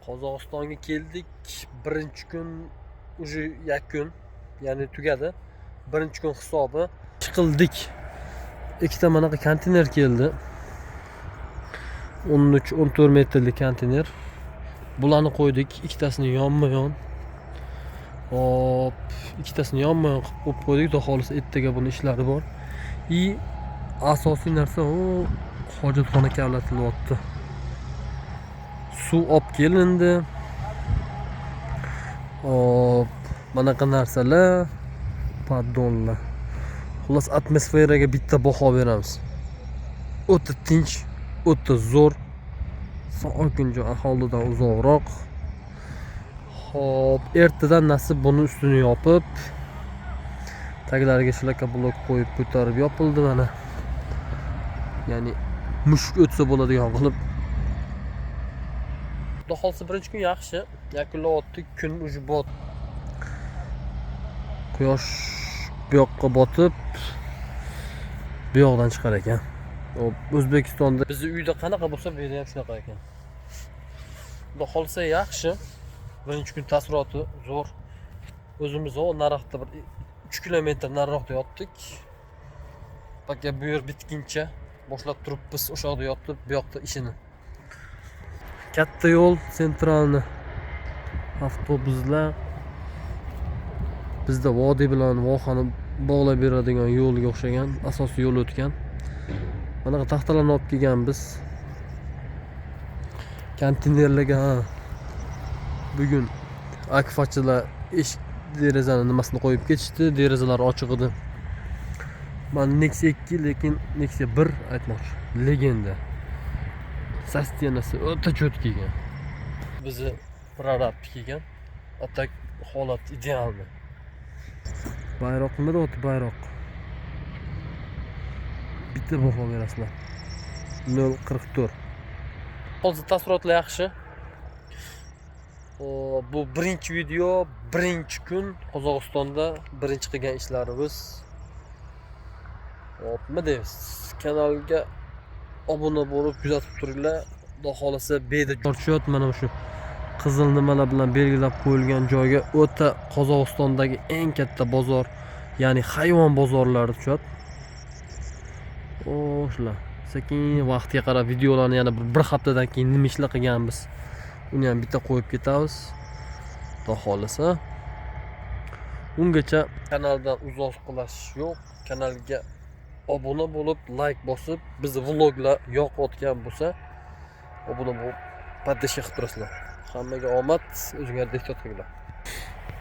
Qozog'istonga keldik. Birinchi kun уже yakun, ya'ni tugadi. Birinchi kun hisobi chiqildik. Ikkita manaqa konteyner keldi. 13-14 metrli konteyner. Bularni qo'ydik, ikkitasini yonma-yon. Hop, ikkitasini yonma-yon qilib qo'yib qo'ydik. Xudo xolisa ertaga buni ishlari bor. Asosiy narsa u hojatxona kavlatilyapti. Suv olib kelindi. Hop, bunaqa narsalar, pardonlar. Xullas atmosferaga bitta baho beramiz. O'ta tinch, o'ta zo'r. Sokin joy aholidan uzoqroq. Hop, ertadan nasib buni ustini yopib, taglariga shlaka blok qo'yib ko'tarib yopildi mana. Ya'ni mushuk o'tsa bo'ladigan qilib. Xudo xolsa birinchi kun yaxshi, yakunlayotdik. Kun уже bot. Quyosh bu yoqqa botib, bu yoqdan chiqar ekan. O'zbekistonda bizning uyda qanaqa bo'lsa, bu yerda ham shunaqa ekan. Xudo xolsa yaxshi. Birinchi kun taassuroti zo'r. O'zimiz nariqda bir 3 kilometr nariroqda yotdik. Bakka bu yer bitguncha boshlab turibmiz. O'sha yoqda yotib, bu yoqda ishini. Katta yo'l, sentralni avtobuslar bizda vodiy bilan vohani bog'lab beradigan yo'lga o'xshagan asosiy yo'l o'tgan. Mana taxtalarni olib kelganmiz. Konteynerlarga bugun akfachilar eshik derazani nimasini qo'yib ketishdi. Derazalar ochiq edi. Mana Nexia 2, lekin Nexia 1 aytmoqchi. Legenda. Sastenasi o'ta cho'tki ekan. Bizi prorab kelgan. Atak holat idealmi? Bayroq nima deyapti, bayroq? Bitta baho berasizlar. 0.44. Hozir taassurotlar yaxshi. Bu birinchi video, birinchi kun Qozog'istonda birinchi qilgan ishlarimiz. Hop, nima deymiz? Kanalga obuna bo'lib kuzatib turinglar. Xudo xolasa beda chorchiyot mana shu qizil nimalar bilan belgilab qo'yilgan joyga o'ta Qozog'istondagi eng katta bozor, ya'ni hayvon bozorlari tushadi. O'shlar. Sekin vaqtga qarab videolarni yana bir haftadan keyin nima ishlar qilganmiz, uni ham bitta qo'yib ketamiz. Xudo xolasa. Ungacha kanaldan uzoqlashish yo'q. Kanalga obuna bo'lib, like bosib, bizni vloglar yoqayotgan bo'lsa, obuna bo'lib, poddesh qilib turasizlar. Hammaga omad, o'zingizga ehtiyot qilinglar.